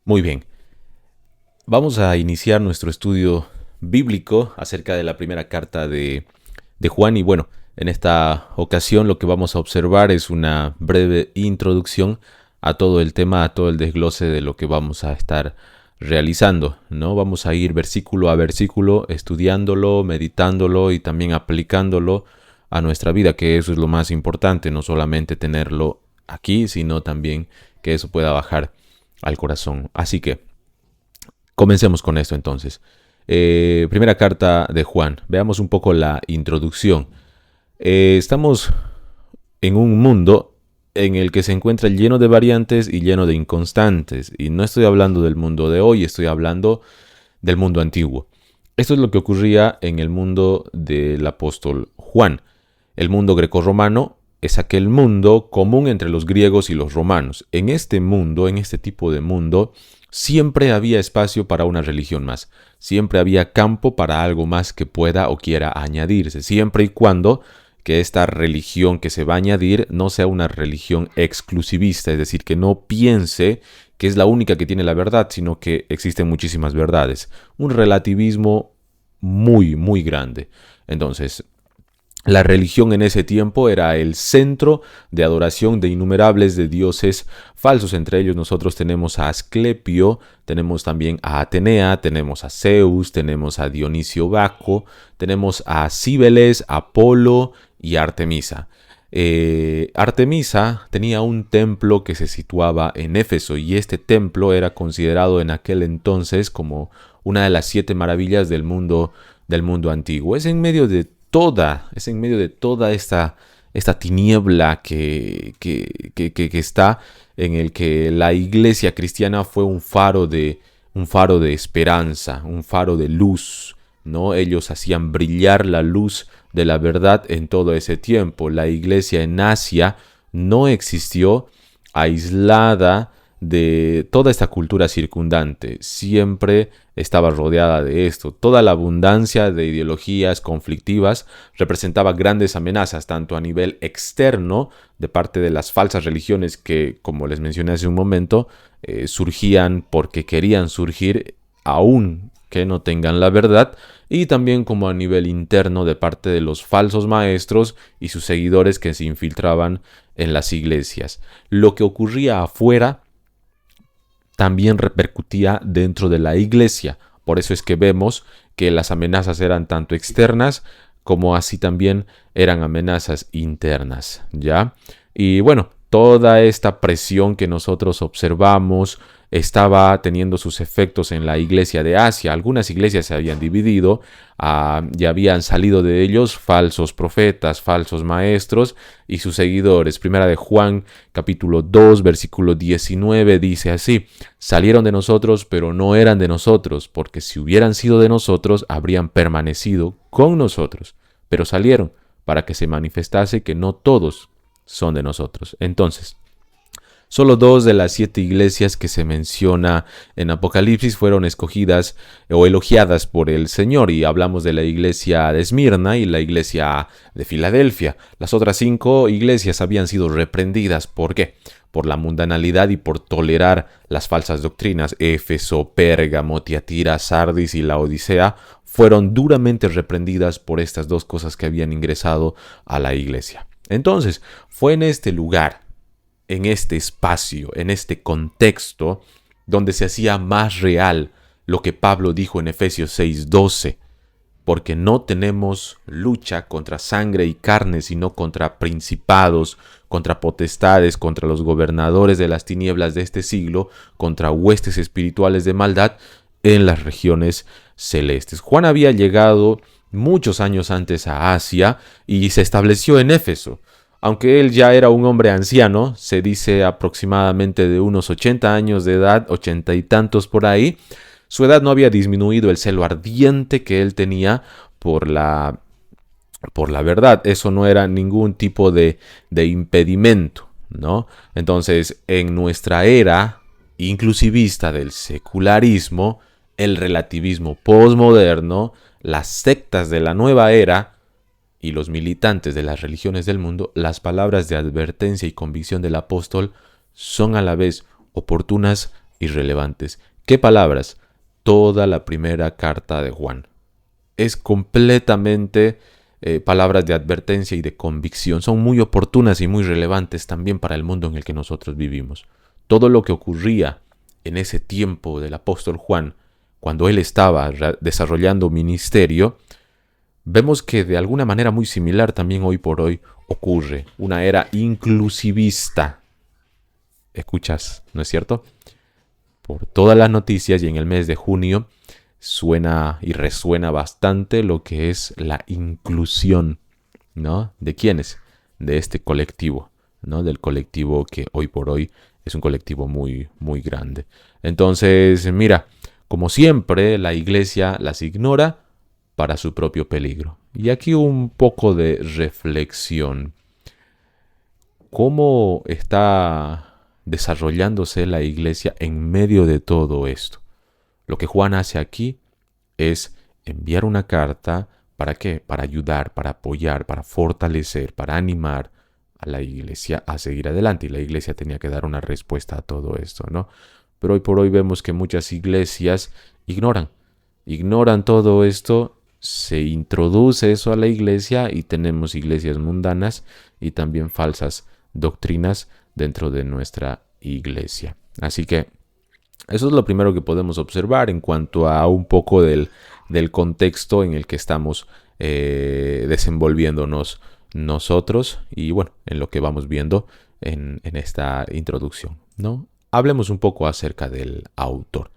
Muy bien, vamos a iniciar nuestro estudio bíblico acerca de la primera carta de Juan y bueno, en esta ocasión lo que vamos a observar es una breve introducción a todo el tema, a todo el desglose de lo que vamos a estar realizando, ¿no? Vamos a ir versículo a versículo, estudiándolo, meditándolo y también aplicándolo a nuestra vida, que eso es lo más importante, no solamente tenerlo aquí, sino también que eso pueda bajar al corazón. Así que comencemos con esto entonces. Primera carta de Juan. Veamos un poco la introducción. Estamos en un mundo en el que se encuentra lleno de variantes y lleno de inconstantes. Y no estoy hablando del mundo de hoy, estoy hablando del mundo antiguo. Esto es lo que ocurría en el mundo del apóstol Juan. El mundo grecorromano es aquel mundo común entre los griegos y los romanos. En este mundo, en este tipo de mundo, siempre había espacio para una religión más. Siempre había campo para algo más que pueda o quiera añadirse, siempre y cuando que esta religión que se va a añadir no sea una religión exclusivista, es decir, que no piense que es la única que tiene la verdad, sino que existen muchísimas verdades. Un relativismo muy, muy grande. Entonces, la religión en ese tiempo era el centro de adoración de innumerables de dioses falsos. Entre ellos nosotros tenemos a Asclepio, tenemos también a Atenea, tenemos a Zeus, tenemos a Dionisio Baco, tenemos a Cíbeles, Apolo y Artemisa. Artemisa tenía un templo que se situaba en Éfeso y este templo era considerado en aquel entonces como una de las 7 maravillas del mundo antiguo. Es en medio de toda esta tiniebla que está en el que la iglesia cristiana fue un faro de esperanza, un faro de luz, ¿no? Ellos hacían brillar la luz de la verdad en todo ese tiempo. La iglesia en Asia no existió aislada de toda esta cultura circundante, siempre estaba rodeada de esto. Toda la abundancia de ideologías conflictivas representaba grandes amenazas, tanto a nivel externo, de parte de las falsas religiones que, como les mencioné hace un momento, surgían porque querían surgir aún que no tengan la verdad, y también como a nivel interno de parte de los falsos maestros y sus seguidores que se infiltraban en las iglesias. Lo que ocurría afuera también repercutía dentro de la iglesia. Por eso es que vemos que las amenazas eran tanto externas como así también eran amenazas internas, ¿ya? Y bueno, toda esta presión que nosotros observamos estaba teniendo sus efectos en la iglesia de Asia. Algunas iglesias se habían dividido, y habían salido de ellos falsos profetas, falsos maestros y sus seguidores. Primera de Juan, capítulo 2, versículo 19, dice así: salieron de nosotros, pero no eran de nosotros, porque si hubieran sido de nosotros, habrían permanecido con nosotros. Pero salieron para que se manifestase que no todos son de nosotros. Entonces, solo 2 de las 7 iglesias que se menciona en Apocalipsis fueron escogidas o elogiadas por el Señor, y hablamos de la iglesia de Esmirna y la iglesia de Filadelfia. Las otras 5 iglesias habían sido reprendidas. ¿Por qué? Por la mundanalidad y por tolerar las falsas doctrinas. Éfeso, Pérgamo, Tiatira, Sardis y la Odisea fueron duramente reprendidas por estas 2 cosas que habían ingresado a la iglesia. Entonces, fue en este lugar, en este espacio, en este contexto, donde se hacía más real lo que Pablo dijo en Efesios 6:12, porque no tenemos lucha contra sangre y carne, sino contra principados, contra potestades, contra los gobernadores de las tinieblas de este siglo, contra huestes espirituales de maldad en las regiones celestes. Juan había llegado muchos años antes a Asia y se estableció en Éfeso. Aunque él ya era un hombre anciano, se dice aproximadamente de unos 80 años de edad, 80 y tantos por ahí, su edad no había disminuido el celo ardiente que él tenía por la verdad. Eso no era ningún tipo de impedimento, ¿no? Entonces, en nuestra era inclusivista del secularismo, el relativismo posmoderno, las sectas de la nueva era y los militantes de las religiones del mundo, las palabras de advertencia y convicción del apóstol son a la vez oportunas, irrelevantes. ¿Qué palabras? Toda la primera carta de Juan. Es completamente palabras de advertencia y de convicción. Son muy oportunas y muy relevantes también para el mundo en el que nosotros vivimos. Todo lo que ocurría en ese tiempo del apóstol Juan, cuando él estaba desarrollando ministerio, vemos que de alguna manera muy similar también hoy por hoy ocurre. Una era inclusivista. ¿Escuchas? ¿No es cierto? Por todas las noticias y en el mes de junio suena y resuena bastante lo que es la inclusión, ¿no? ¿De quiénes? De este colectivo, ¿no? Del colectivo que hoy por hoy es un colectivo muy, muy grande. Entonces, mira, como siempre, la iglesia las ignora para su propio peligro. Y aquí un poco de reflexión. ¿Cómo está desarrollándose la iglesia en medio de todo esto? Lo que Juan hace aquí es enviar una carta, ¿para qué? Para ayudar, para apoyar, para fortalecer, para animar a la iglesia a seguir adelante. Y la iglesia tenía que dar una respuesta a todo esto, ¿no? Pero hoy por hoy vemos que muchas iglesias ignoran todo esto, se introduce eso a la iglesia y tenemos iglesias mundanas y también falsas doctrinas dentro de nuestra iglesia. Así que eso es lo primero que podemos observar en cuanto a un poco del contexto en el que estamos desenvolviéndonos nosotros y bueno, en lo que vamos viendo en esta introducción, ¿no? Hablemos un poco acerca del autor.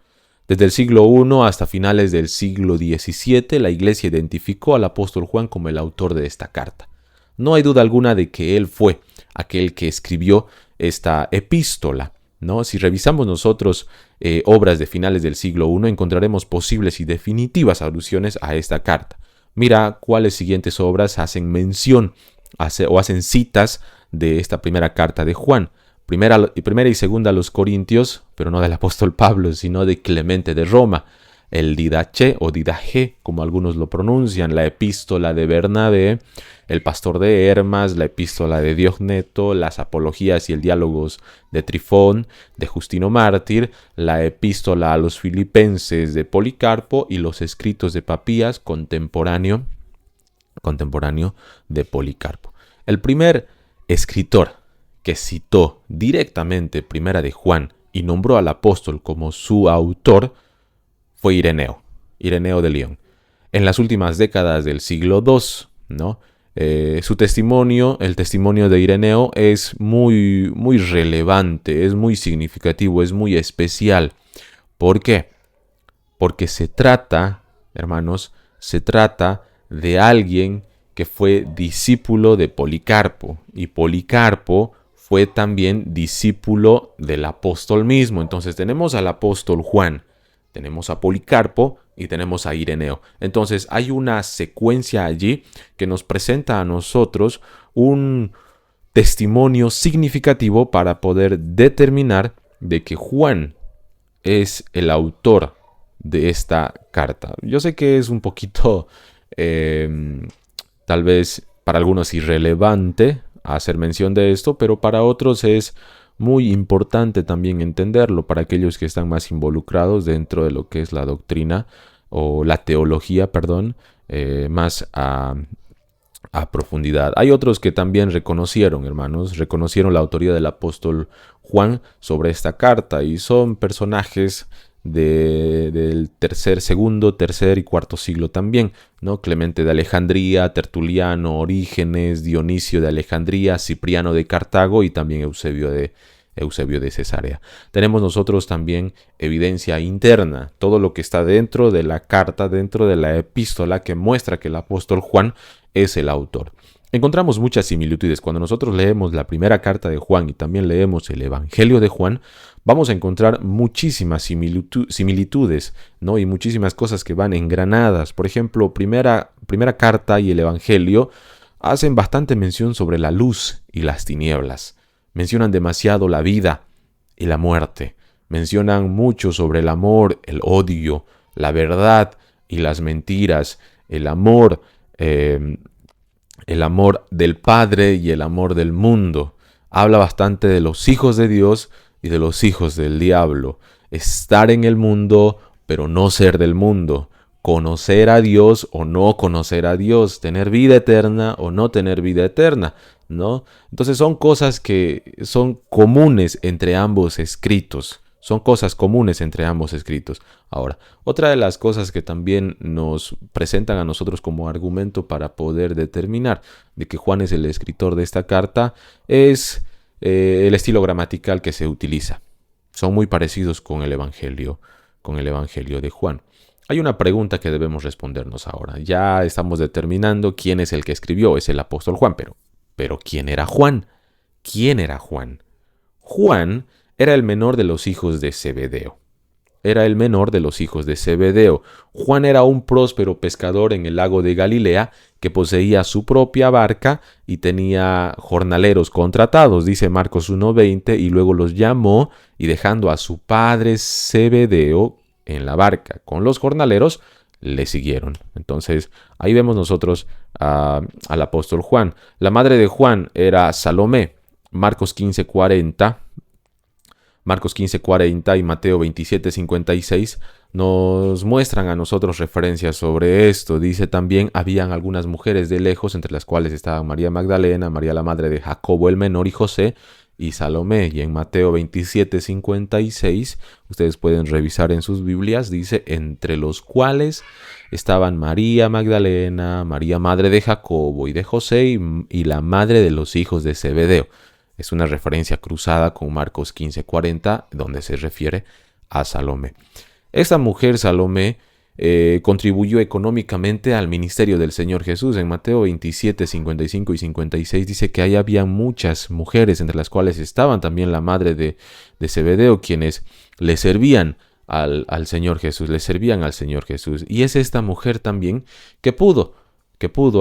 Desde el siglo I hasta finales del siglo XVII, la Iglesia identificó al apóstol Juan como el autor de esta carta. No hay duda alguna de que él fue aquel que escribió esta epístola, ¿no? Si revisamos nosotros obras de finales del siglo I, encontraremos posibles y definitivas alusiones a esta carta. Mira cuáles siguientes obras hacen mención o hacen citas de esta primera carta de Juan. Primera y segunda a los Corintios, pero no del apóstol Pablo, sino de Clemente de Roma. El Didache o Didaje, como algunos lo pronuncian, la epístola de Bernabé, el pastor de Hermas, la epístola de Diogneto, las apologías y el diálogos de Trifón, de Justino Mártir, la epístola a los filipenses de Policarpo y los escritos de Papías, contemporáneo de Policarpo. El primer escritor que citó directamente Primera de Juan y nombró al apóstol como su autor fue Ireneo de León. En las últimas décadas del siglo II, ¿no? Su testimonio, el testimonio de Ireneo, es muy, muy relevante, es muy significativo, es muy especial. ¿Por qué? Porque se trata, hermanos, de alguien que fue discípulo de Policarpo, y Policarpo fue también discípulo del apóstol mismo. Entonces tenemos al apóstol Juan, tenemos a Policarpo y tenemos a Ireneo. Entonces hay una secuencia allí que nos presenta a nosotros un testimonio significativo para poder determinar de que Juan es el autor de esta carta. Yo sé que es un poquito, tal vez para algunos irrelevante hacer mención de esto, pero para otros es muy importante también entenderlo para aquellos que están más involucrados dentro de lo que es la doctrina o la teología, más a profundidad. Hay otros que también reconocieron la autoría del apóstol Juan sobre esta carta y son personajes del segundo, tercer y cuarto siglo también, ¿no? Clemente de Alejandría, Tertuliano, Orígenes, Dionisio de Alejandría, Cipriano de Cartago y también Eusebio de Cesarea. Tenemos nosotros también evidencia interna, todo lo que está dentro de la carta, dentro de la epístola que muestra que el apóstol Juan es el autor. Encontramos muchas similitudes. Cuando nosotros leemos la primera carta de Juan y también leemos el Evangelio de Juan, vamos a encontrar muchísimas similitudes, ¿no? Y muchísimas cosas que van engranadas. Por ejemplo, primera carta y el Evangelio hacen bastante mención sobre la luz y las tinieblas. Mencionan demasiado la vida y la muerte. Mencionan mucho sobre el amor, el odio, la verdad y las mentiras, el amor del Padre y el amor del mundo. Habla bastante de los hijos de Dios y de los hijos del diablo. estar en el mundo, pero no ser del mundo, conocer a Dios o no conocer a Dios, tener vida eterna o no tener vida eterna, ¿no? Entonces son cosas que son comunes entre ambos escritos. Son cosas comunes entre ambos escritos. Ahora, otra de las cosas que también nos presentan a nosotros como argumento para poder determinar de que Juan es el escritor de esta carta es el estilo gramatical que se utiliza. Son muy parecidos con el Evangelio de Juan. Hay una pregunta que debemos respondernos ahora. Ya estamos determinando quién es el que escribió, es el apóstol Juan, pero ¿quién era Juan? ¿Quién era Juan? Juan era el menor de los hijos de Zebedeo. Juan era un próspero pescador en el lago de Galilea que poseía su propia barca y tenía jornaleros contratados, dice Marcos 1:20, y luego los llamó y dejando a su padre Zebedeo en la barca con los jornaleros, le siguieron. Entonces, ahí vemos nosotros al apóstol Juan. La madre de Juan era Salomé. Marcos 15:40 y Mateo 27:56 nos muestran a nosotros referencias sobre esto. Dice también, habían algunas mujeres de lejos, entre las cuales estaban María Magdalena, María la madre de Jacobo el menor y José, y Salomé. Y en Mateo 27:56, ustedes pueden revisar en sus Biblias, dice, entre los cuales estaban María Magdalena, María madre de Jacobo y de José, y la madre de los hijos de Zebedeo. Es una referencia cruzada con Marcos 15:40, donde se refiere a Salomé. Esta mujer, Salomé, contribuyó económicamente al ministerio del Señor Jesús. En Mateo 27:55 y 56 dice que ahí había muchas mujeres, entre las cuales estaban también la madre de Zebedeo, quienes le servían al Señor Jesús, le servían al Señor Jesús. Y es esta mujer también que pudo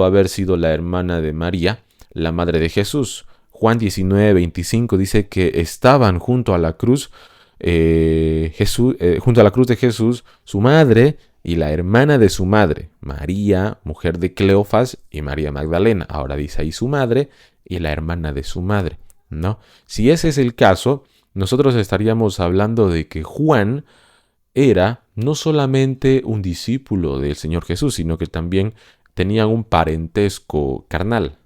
haber sido la hermana de María, la madre de Jesús. Juan 19:25 dice que estaban junto a la cruz, junto a la cruz de Jesús, su madre y la hermana de su madre, María, mujer de Cleofas, y María Magdalena. Ahora dice ahí su madre y la hermana de su madre, ¿no? Si ese es el caso, nosotros estaríamos hablando de que Juan era no solamente un discípulo del Señor Jesús, sino que también tenía un parentesco carnal,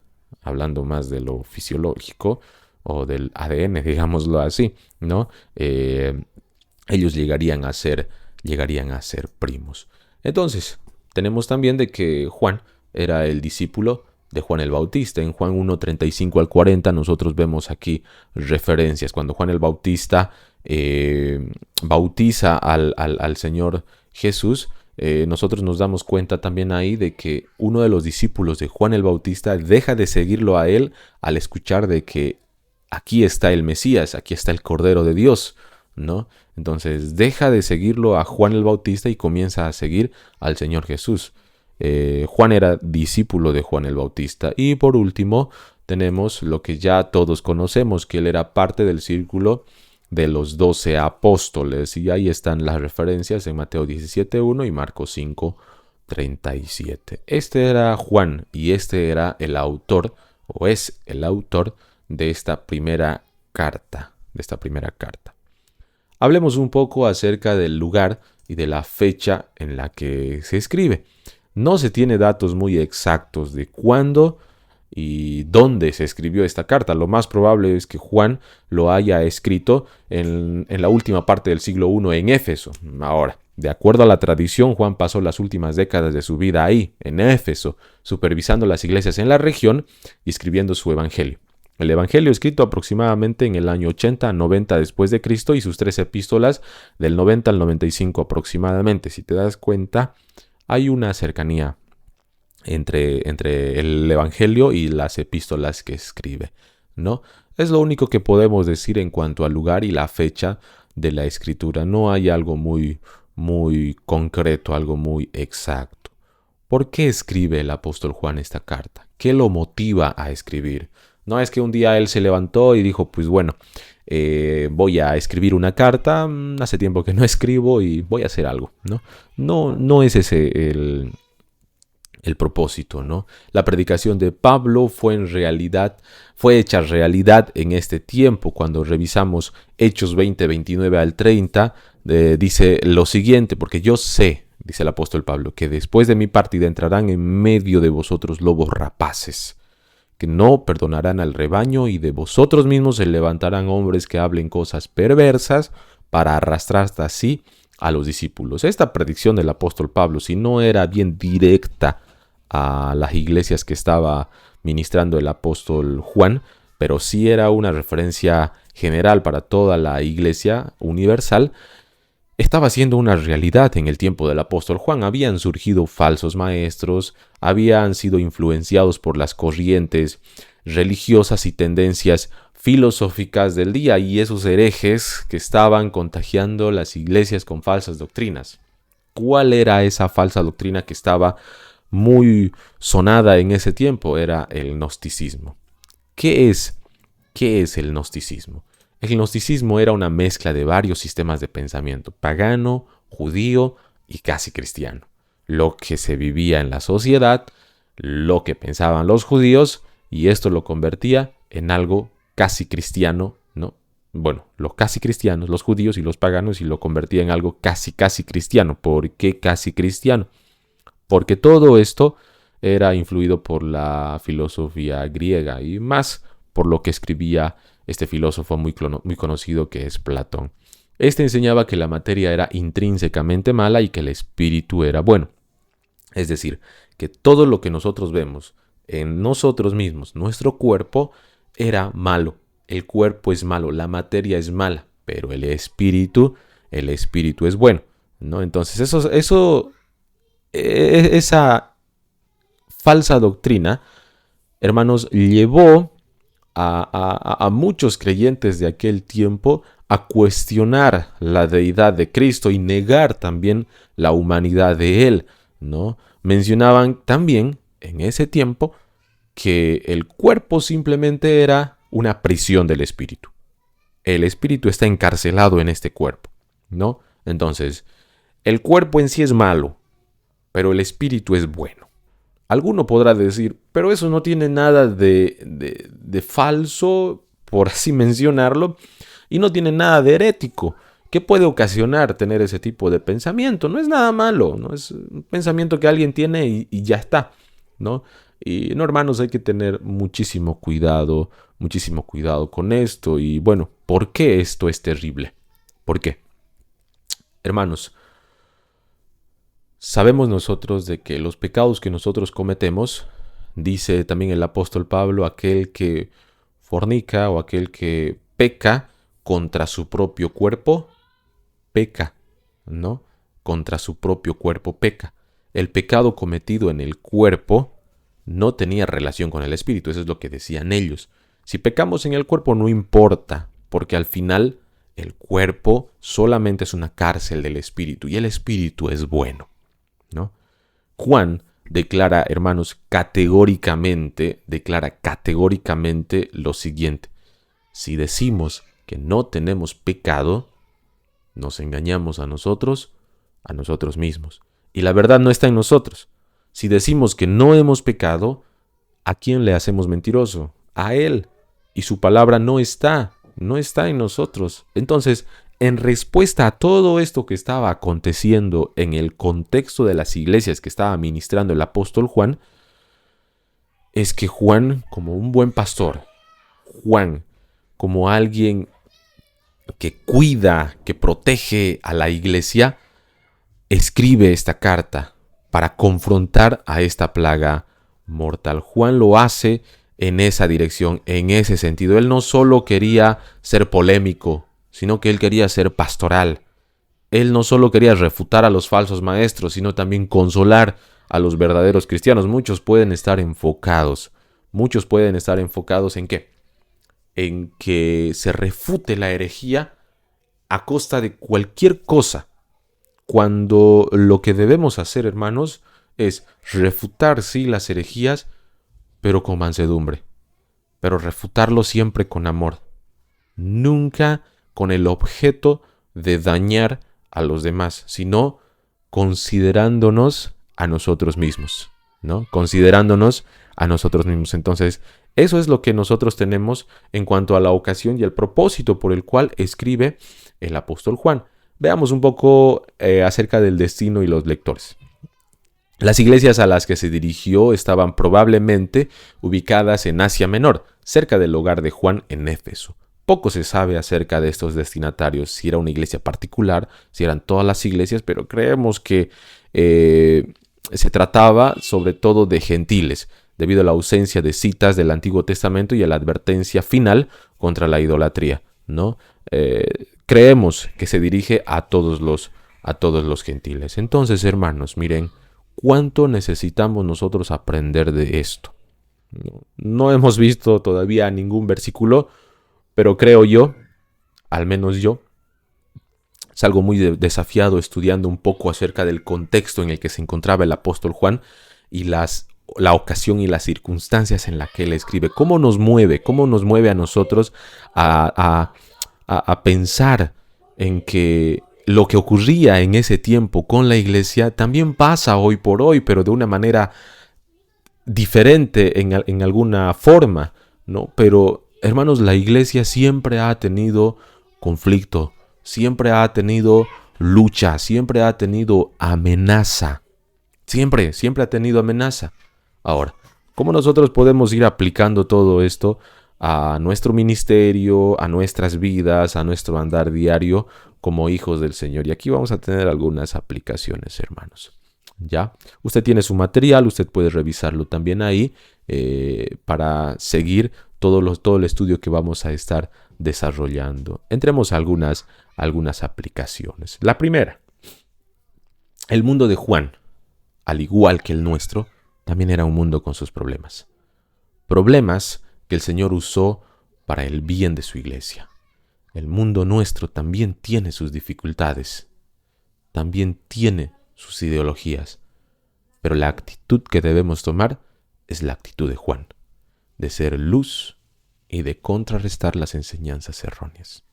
hablando más de lo fisiológico o del ADN, digámoslo así, ¿no? Ellos llegarían a ser primos. Entonces, tenemos también de que Juan era el discípulo de Juan el Bautista. En Juan 1:35 al 40 nosotros vemos aquí referencias. Cuando Juan el Bautista bautiza al Señor Jesús, nosotros nos damos cuenta también ahí de que uno de los discípulos de Juan el Bautista deja de seguirlo a él al escuchar de que aquí está el Mesías, aquí está el Cordero de Dios, ¿no? Entonces deja de seguirlo a Juan el Bautista y comienza a seguir al Señor Jesús. Juan era discípulo de Juan el Bautista. Y por último tenemos lo que ya todos conocemos, que él era parte del círculo de los 12 apóstoles, y ahí están las referencias en Mateo 17:1 y Marcos 5:37. Este era Juan y este era el autor, o es el autor de esta primera carta, Hablemos un poco acerca del lugar y de la fecha en la que se escribe. No se tiene datos muy exactos de cuándo y dónde se escribió esta carta. Lo más probable es que Juan lo haya escrito en la última parte del siglo I en Éfeso. Ahora, de acuerdo a la tradición, Juan pasó las últimas décadas de su vida ahí, en Éfeso, supervisando las iglesias en la región y escribiendo su evangelio. El evangelio escrito aproximadamente en el año 80 a 90 después de Cristo y sus 3 epístolas del 90 al 95 aproximadamente. Si te das cuenta, hay una cercanía entre el evangelio y las epístolas que escribe, ¿no? Es lo único que podemos decir en cuanto al lugar y la fecha de la escritura. No hay algo muy concreto, algo muy exacto. ¿Por qué escribe el apóstol Juan esta carta? ¿Qué lo motiva a escribir? No es que un día él se levantó y dijo, pues bueno, voy a escribir una carta, hace tiempo que no escribo y voy a hacer algo, ¿no? No es ese el propósito, ¿no? La predicación de Pablo fue hecha realidad en este tiempo. Cuando revisamos Hechos 20, 29 al 30, dice lo siguiente: porque yo sé, dice el apóstol Pablo, que después de mi partida entrarán en medio de vosotros lobos rapaces, que no perdonarán al rebaño, y de vosotros mismos se levantarán hombres que hablen cosas perversas para arrastrar hasta así a los discípulos. Esta predicción del apóstol Pablo, si no era bien directa a las iglesias que estaba ministrando el apóstol Juan, pero sí era una referencia general para toda la iglesia universal, estaba siendo una realidad en el tiempo del apóstol Juan. Habían surgido falsos maestros, habían sido influenciados por las corrientes religiosas y tendencias filosóficas del día, y esos herejes que estaban contagiando las iglesias con falsas doctrinas. ¿Cuál era esa falsa doctrina que estaba muy sonada en ese tiempo? Era el gnosticismo. ¿Qué es el gnosticismo? El gnosticismo era una mezcla de varios sistemas de pensamiento: pagano, judío y casi cristiano. Lo que se vivía en la sociedad, lo que pensaban los judíos, y esto lo convertía en algo casi cristiano, ¿no? Bueno, los casi cristianos, los judíos y los paganos, y lo convertía en algo casi cristiano. ¿Por qué casi cristiano? Porque todo esto era influido por la filosofía griega, y más por lo que escribía este filósofo muy conocido, que es Platón. Este enseñaba que la materia era intrínsecamente mala y que el espíritu era bueno. Es decir, que todo lo que nosotros vemos en nosotros mismos, nuestro cuerpo, era malo. El cuerpo es malo, la materia es mala, pero el espíritu es bueno, ¿no? Entonces esa falsa doctrina, hermanos, llevó a muchos creyentes de aquel tiempo a cuestionar la deidad de Cristo y negar también la humanidad de Él, ¿no? Mencionaban también en ese tiempo que el cuerpo simplemente era una prisión del espíritu. El espíritu está encarcelado en este cuerpo, ¿no? Entonces, el cuerpo en sí es malo, pero el espíritu es bueno. Alguno podrá decir, pero eso no tiene nada de falso, por así mencionarlo, y no tiene nada de herético. ¿Qué puede ocasionar tener ese tipo de pensamiento? No es nada malo, no es un pensamiento que alguien tiene y ya está, ¿no? Y no, hermanos, hay que tener muchísimo cuidado con esto. Y bueno, ¿por qué esto es terrible? ¿Por qué? Hermanos, sabemos nosotros de que los pecados que nosotros cometemos, dice también el apóstol Pablo, aquel que fornica o aquel que peca contra su propio cuerpo, peca, ¿no? Contra su propio cuerpo peca. El pecado cometido en el cuerpo no tenía relación con el espíritu, eso es lo que decían ellos. Si pecamos en el cuerpo no importa, porque al final el cuerpo solamente es una cárcel del espíritu, y el espíritu es bueno, ¿no? Juan declara, hermanos, categóricamente lo siguiente: si decimos que no tenemos pecado, nos engañamos a nosotros mismos, y la verdad no está en nosotros. Si decimos que no hemos pecado, ¿a quién le hacemos mentiroso? A Él. Y su palabra no está en nosotros. Entonces, en respuesta a todo esto que estaba aconteciendo en el contexto de las iglesias que estaba ministrando el apóstol Juan, es que Juan, como un buen pastor, Juan, como alguien que cuida, que protege a la iglesia, escribe esta carta para confrontar a esta plaga mortal. Juan lo hace en esa dirección, en ese sentido. Él no solo quería ser polémico, sino que él quería ser pastoral. Él no solo quería refutar a los falsos maestros, sino también consolar a los verdaderos cristianos. Muchos pueden estar enfocados ¿en qué? En que se refute la herejía a costa de cualquier cosa, cuando lo que debemos hacer, hermanos, es refutar, sí, las herejías, pero con mansedumbre, pero refutarlo siempre con amor, nunca con el objeto de dañar a los demás, sino considerándonos a nosotros mismos, ¿no? Considerándonos a nosotros mismos. Entonces, eso es lo que nosotros tenemos en cuanto a la ocasión y el propósito por el cual escribe el apóstol Juan. Veamos un poco acerca del destino y los lectores. Las iglesias a las que se dirigió estaban probablemente ubicadas en Asia Menor, cerca del hogar de Juan en Éfeso. Poco se sabe acerca de estos destinatarios, si era una iglesia particular, si eran todas las iglesias, pero creemos que se trataba sobre todo de gentiles, debido a la ausencia de citas del Antiguo Testamento y a la advertencia final contra la idolatría, ¿no? Creemos que se dirige a todos los gentiles. Entonces, hermanos, miren, ¿cuánto necesitamos nosotros aprender de esto? No hemos visto todavía ningún versículo, pero creo yo, al menos yo, salgo muy desafiado estudiando un poco acerca del contexto en el que se encontraba el apóstol Juan y la ocasión y las circunstancias en las que él escribe. ¿Cómo nos mueve a nosotros a pensar en que lo que ocurría en ese tiempo con la iglesia también pasa hoy por hoy, pero de una manera diferente en alguna forma, ¿no? Pero, hermanos, la iglesia siempre ha tenido conflicto, siempre ha tenido lucha, siempre ha tenido amenaza. Siempre ha tenido amenaza. Ahora, ¿cómo nosotros podemos ir aplicando todo esto a nuestro ministerio, a nuestras vidas, a nuestro andar diario como hijos del Señor? Y aquí vamos a tener algunas aplicaciones, hermanos. ¿Ya? Usted tiene su material, usted puede revisarlo también ahí para seguir todo el estudio que vamos a estar desarrollando. Entremos a algunas aplicaciones. La primera, el mundo de Juan, al igual que el nuestro, también era un mundo con sus problemas. Problemas que el Señor usó para el bien de su iglesia. El mundo nuestro también tiene sus dificultades, también tiene sus ideologías, pero la actitud que debemos tomar es la actitud de Juan, de ser luz y de contrarrestar las enseñanzas erróneas.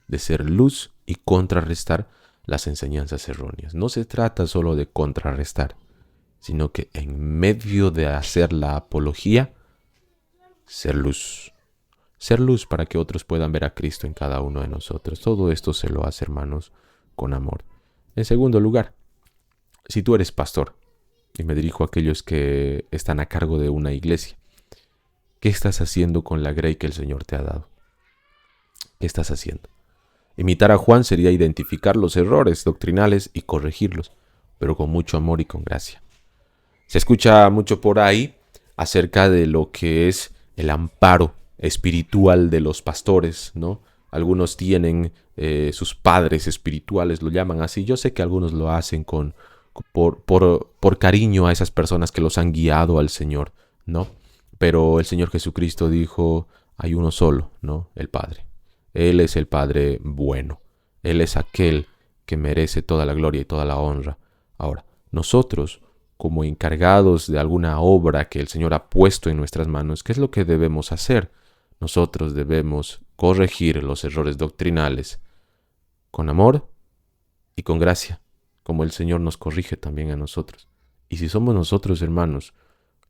De ser luz y contrarrestar las enseñanzas erróneas. No se trata solo de contrarrestar, sino que en medio de hacer la apología, ser luz. Ser luz para que otros puedan ver a Cristo en cada uno de nosotros. Todo esto se lo hace, hermanos, con amor. En segundo lugar, si tú eres pastor, y me dirijo a aquellos que están a cargo de una iglesia, ¿qué estás haciendo con la grey que el Señor te ha dado? ¿Qué estás haciendo? Imitar a Juan sería identificar los errores doctrinales y corregirlos, pero con mucho amor y con gracia. Se escucha mucho por ahí acerca de lo que es el amparo espiritual de los pastores, ¿no? Algunos tienen sus padres espirituales, lo llaman así. Yo sé que algunos lo hacen por cariño a esas personas que los han guiado al Señor, ¿no? Pero el Señor Jesucristo dijo, hay uno solo, ¿no? El Padre. Él es el Padre bueno. Él es aquel que merece toda la gloria y toda la honra. Ahora, nosotros, como encargados de alguna obra que el Señor ha puesto en nuestras manos, ¿qué es lo que debemos hacer? Nosotros debemos corregir los errores doctrinales con amor y con gracia, como el Señor nos corrige también a nosotros. Y si somos nosotros, hermanos,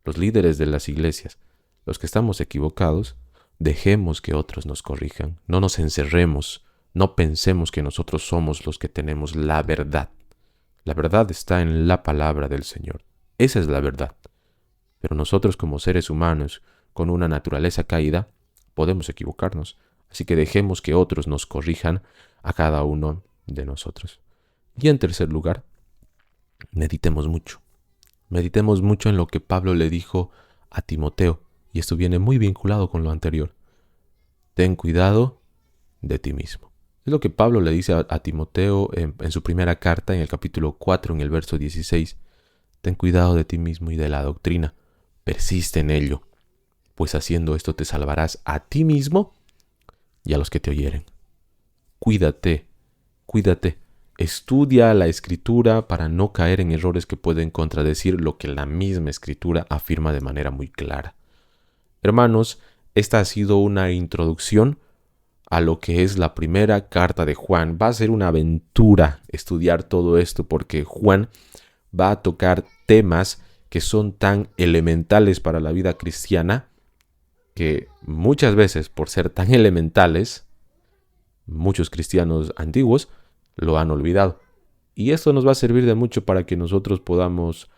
los líderes de las iglesias, los que estamos equivocados, dejemos que otros nos corrijan. No nos encerremos, no pensemos que nosotros somos los que tenemos la verdad. La verdad está en la palabra del Señor. Esa es la verdad. Pero nosotros como seres humanos, con una naturaleza caída, podemos equivocarnos. Así que dejemos que otros nos corrijan a cada uno de nosotros. Y en tercer lugar, meditemos mucho. Meditemos mucho en lo que Pablo le dijo a Timoteo. Y esto viene muy vinculado con lo anterior. Ten cuidado de ti mismo. Es lo que Pablo le dice a Timoteo en su primera carta, en el capítulo 4, en el verso 16. Ten cuidado de ti mismo y de la doctrina. Persiste en ello, pues haciendo esto te salvarás a ti mismo y a los que te oyeren. Cuídate, cuídate. Estudia la Escritura para no caer en errores que pueden contradecir lo que la misma Escritura afirma de manera muy clara. Hermanos, esta ha sido una introducción a lo que es la primera carta de Juan. Va a ser una aventura estudiar todo esto porque Juan va a tocar temas que son tan elementales para la vida cristiana, que muchas veces, por ser tan elementales, muchos cristianos antiguos lo han olvidado. Y esto nos va a servir de mucho para que nosotros podamos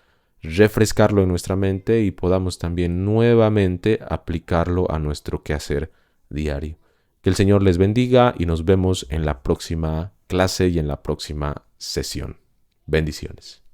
refrescarlo en nuestra mente y podamos también nuevamente aplicarlo a nuestro quehacer diario. Que el Señor les bendiga y nos vemos en la próxima clase y en la próxima sesión. Bendiciones.